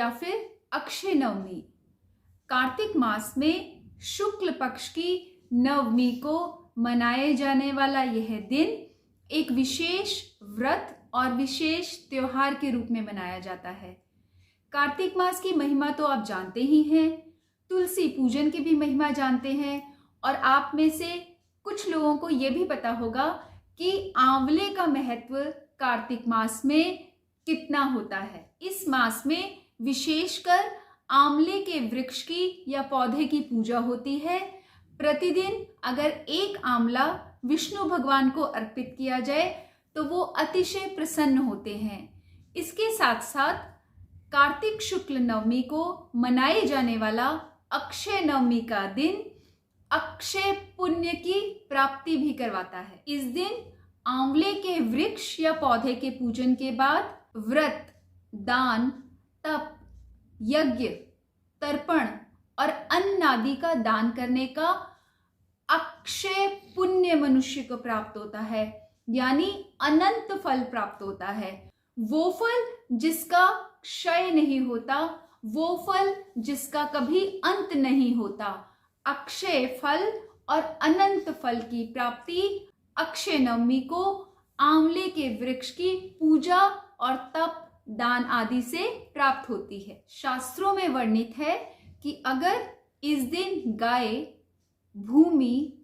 या फिर अक्षय नवमी। कार्तिक मास में शुक्ल पक्ष की नवमी को मनाए जाने वाला यह दिन एक विशेष व्रत और विशेष त्योहार के रूप में मनाया जाता है। कार्तिक मास की महिमा तो आप जानते ही हैं, तुलसी पूजन की भी महिमा जानते हैं, और आप में से कुछ लोगों को यह भी पता होगा कि आंवले का महत्व कार्तिक मास में कितना होता है। इस मास में विशेषकर आंवले के वृक्ष की या पौधे की पूजा होती है। प्रतिदिन अगर एक आंवला विष्णु भगवान को अर्पित किया जाए तो वो अतिशय प्रसन्न होते हैं। इसके साथ साथ कार्तिक शुक्ल नवमी को मनाए जाने वाला अक्षय नवमी का दिन अक्षय पुण्य की प्राप्ति भी करवाता है। इस दिन आंवले के वृक्ष या पौधे के पूजन के बाद व्रत, दान, तप, यज्ञ, तर्पण और अन्न आदि का दान करने का अक्षय पुण्य मनुष्य को प्राप्त होता है, यानी अनंत फल प्राप्त होता है। वो फल जिसका क्षय नहीं होता, वो फल जिसका कभी अंत नहीं होता। अक्षय फल और अनंत फल की प्राप्ति अक्षय नवमी को आंवले के वृक्ष की पूजा और तप, दान आदि से प्राप्त होती है। शास्त्रों में वर्णित है कि अगर इस दिन गाय, भूमि,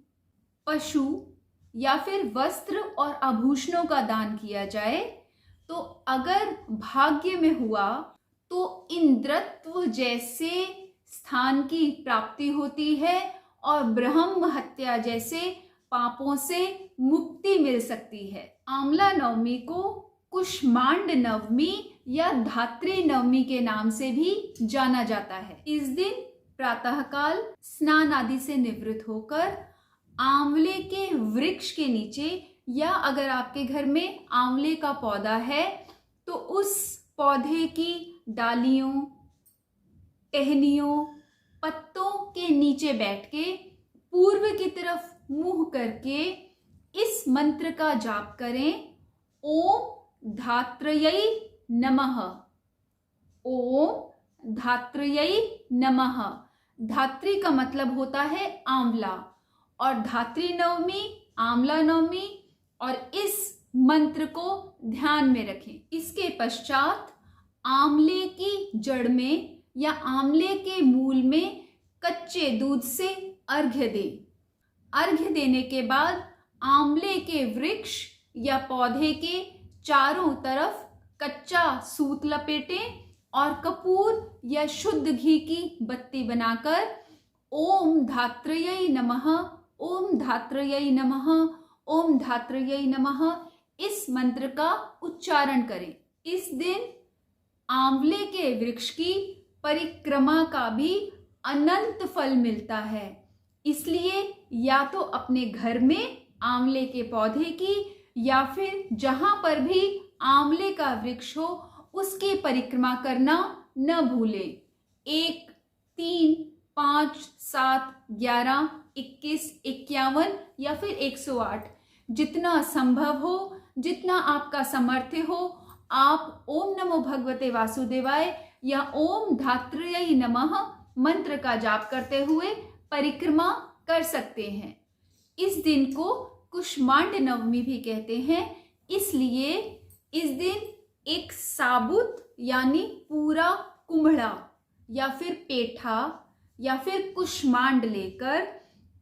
पशु या फिर वस्त्र और आभूषणों का दान किया जाए तो अगर भाग्य में हुआ तो इंद्रत्व जैसे स्थान की प्राप्ति होती है और ब्रह्म हत्या जैसे पापों से मुक्ति मिल सकती है। आंवला नवमी को कुष्मांड नवमी या धात्री नवमी के नाम से भी जाना जाता है। इस दिन प्रातःकाल स्नान आदि से निवृत्त होकर आंवले के वृक्ष के नीचे, या अगर आपके घर में आंवले का पौधा है तो उस पौधे की डालियों, टहनियों, पत्तों के नीचे बैठ के पूर्व की तरफ मुंह करके इस मंत्र का जाप करें। ओम धात्रयै नमः। ओम धात्रयै नमः। धात्री का मतलब होता है आंवला, और धात्री नवमी, आंवला नवमी, और इस मंत्र को ध्यान में रखें। इसके पश्चात आंवले की जड़ में या आंवले के मूल में कच्चे दूध से अर्घ्य दें। अर्घ्य देने के बाद आंवले के वृक्ष या पौधे के चारों तरफ कच्चा सूत लपेटें और कपूर या शुद्ध घी की बत्ती बनाकर ओम धात्रयै नमः, ओम धात्रयै नमः, ओम धात्रयै नमः इस मंत्र का उच्चारण करें। इस दिन आंवले के वृक्ष की परिक्रमा का भी अनंत फल मिलता है। इसलिए या तो अपने घर में आंवले के पौधे की या फिर जहां पर भी आंवले का वृक्ष हो उसकी परिक्रमा करना न भूलें। 1, 3, 5, 7, 11, 21, 51 या फिर 108 जितना संभव हो, जितना आपका सामर्थ्य हो, आप ओम नमो भगवते वासुदेवाय या ओम धात्रयै नमः मंत्र का जाप करते हुए परिक्रमा कर सकते हैं। इस दिन को कुष्मांड नवमी भी कहते हैं। इसलिए इस दिन एक साबुत यानी पूरा कुम्हड़ा या फिर पेठा या फिर कुष्मांड लेकर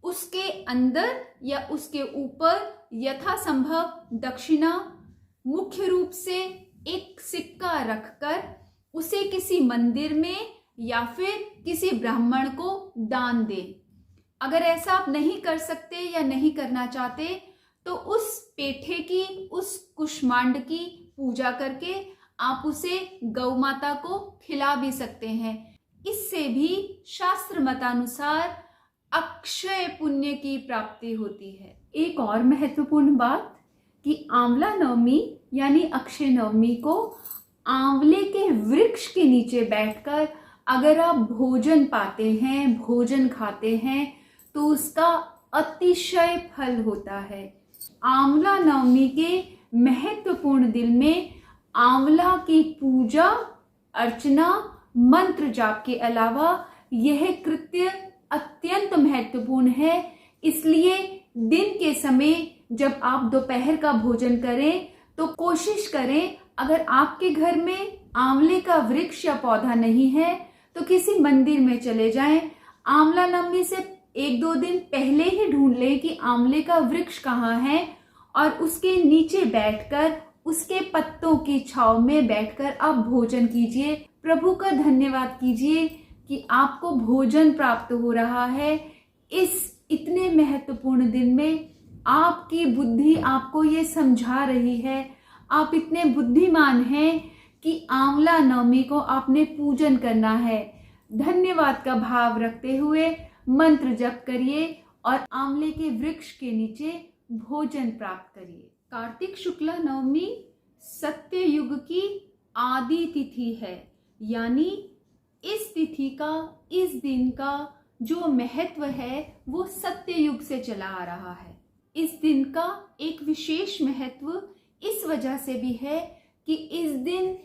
उसके अंदर या उसके ऊपर यथासंभव दक्षिणा, मुख्य रूप से एक सिक्का रखकर उसे किसी मंदिर में या फिर किसी ब्राह्मण को दान दें। अगर ऐसा आप नहीं कर सकते या नहीं करना चाहते तो उस पेठे की, उस कुष्मांड की पूजा करके आप उसे गौ माता को खिला भी सकते हैं। इससे भी शास्त्र मतानुसार अक्षय पुण्य की प्राप्ति होती है। एक और महत्वपूर्ण बात कि आंवला नवमी यानी अक्षय नवमी को आंवले के वृक्ष के नीचे बैठकर अगर आप भोजन पाते हैं, भोजन खाते हैं तो उसका अतिशय फल होता है। आंवला नवमी के महत्वपूर्ण दिन में आंवला की पूजा, अर्चना, मंत्र जाप के अलावा यह कृत्य अत्यंत महत्वपूर्ण है। इसलिए दिन के समय जब आप दोपहर का भोजन करें तो कोशिश करें, अगर आपके घर में आंवले का वृक्ष या पौधा नहीं है तो किसी मंदिर में चले जाएं। आंवला नवमी से 1-2 दिन पहले ही ढूंढ लें कि आंवले का वृक्ष कहाँ है और उसके नीचे बैठकर, उसके पत्तों की छांव में बैठकर आप भोजन कीजिए। प्रभु का धन्यवाद कीजिए कि आपको भोजन प्राप्त हो रहा है। इस इतने महत्वपूर्ण दिन में आपकी बुद्धि आपको ये समझा रही है, आप इतने बुद्धिमान हैं कि आंवला नवमी को आपने पूजन करना है। धन्यवाद का भाव रखते हुए मंत्र जप करिए और आंवले के वृक्ष के नीचे भोजन प्राप्त करिए। कार्तिक शुक्ला नवमी सत्य युग की आदि तिथि है, यानी इस तिथि का, इस दिन का जो महत्व है वो सत्य युग से चला आ रहा है। इस दिन का एक विशेष महत्व इस वजह से भी है कि इस दिन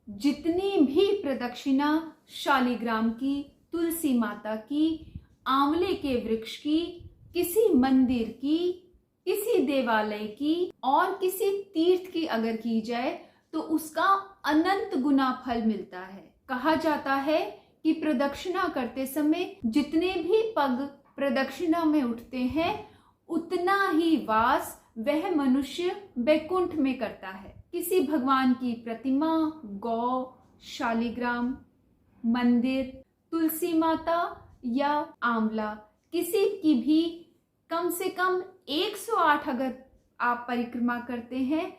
जितनी भी प्रदक्षिणा शालिग्राम की, तुलसी माता की, आंवले के वृक्ष की, किसी मंदिर की, किसी देवालय की और किसी तीर्थ की अगर की जाए तो उसका अनंत गुना फल मिलता है। कहा जाता है कि प्रदक्षिणा करते समय जितने भी पग प्रदक्षिणा में उठते हैं उतना ही वास वह मनुष्य वैकुंठ में करता है। किसी भगवान की प्रतिमा, गौ, शालिग्राम, मंदिर, तुलसी माता या आंवला, किसी की भी कम से कम 108 अगर आप परिक्रमा करते हैं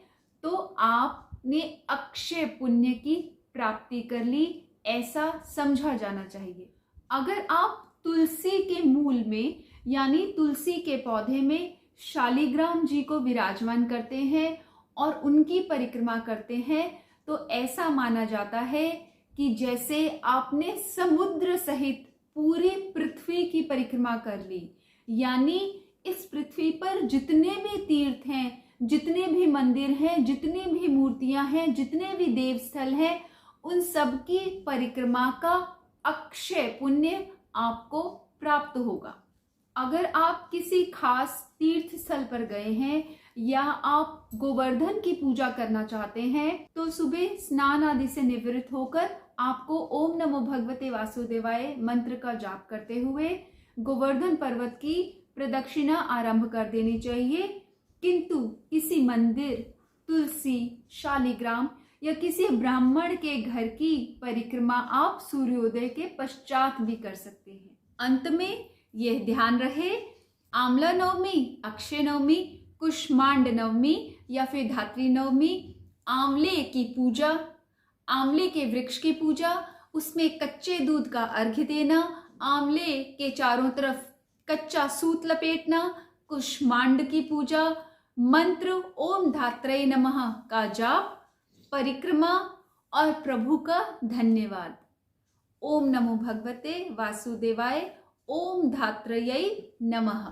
तो आपने अक्षय पुण्य की प्राप्ति कर ली, ऐसा समझा जाना चाहिए। अगर आप तुलसी के मूल में यानी तुलसी के पौधे में शालिग्राम जी को विराजमान करते हैं और उनकी परिक्रमा करते हैं तो ऐसा माना जाता है कि जैसे आपने समुद्र सहित पूरी पृथ्वी की परिक्रमा कर ली। यानी इस पृथ्वी पर जितने भी तीर्थ हैं, जितने भी मंदिर हैं, जितनी भी मूर्तियां हैं, जितने भी देव स्थल हैं, उन सब की परिक्रमा का अक्षय पुण्य आपको प्राप्त होगा। अगर आप किसी खास तीर्थ स्थल पर गए हैं या आप गोवर्धन की पूजा करना चाहते हैं तो सुबह स्नान आदि से निवृत्त होकर आपको ओम नमो भगवते वासुदेवाय मंत्र का जाप करते हुए गोवर्धन पर्वत की प्रदक्षिणा आरंभ कर देनी चाहिए। किंतु किसी मंदिर, तुलसी, शालिग्राम या किसी ब्राह्मण के घर की परिक्रमा आप सूर्योदय के पश्चात भी कर सकते हैं। अंत में यह ध्यान रहे, आंवला नवमी, अक्षय नवमी, कुष्मांड नवमी या फिर धात्री नवमी, आंवले की पूजा, आंवले के वृक्ष की पूजा, उसमें कच्चे दूध का अर्घ्य देना, आंवले के चारों तरफ कच्चा सूत लपेटना, कुष्मांड की पूजा, मंत्र ओम धात्रये नमः का जाप, परिक्रमा और प्रभु का धन्यवाद। ओम नमो भगवते वासुदेवाय, ओम धात्रये नमः।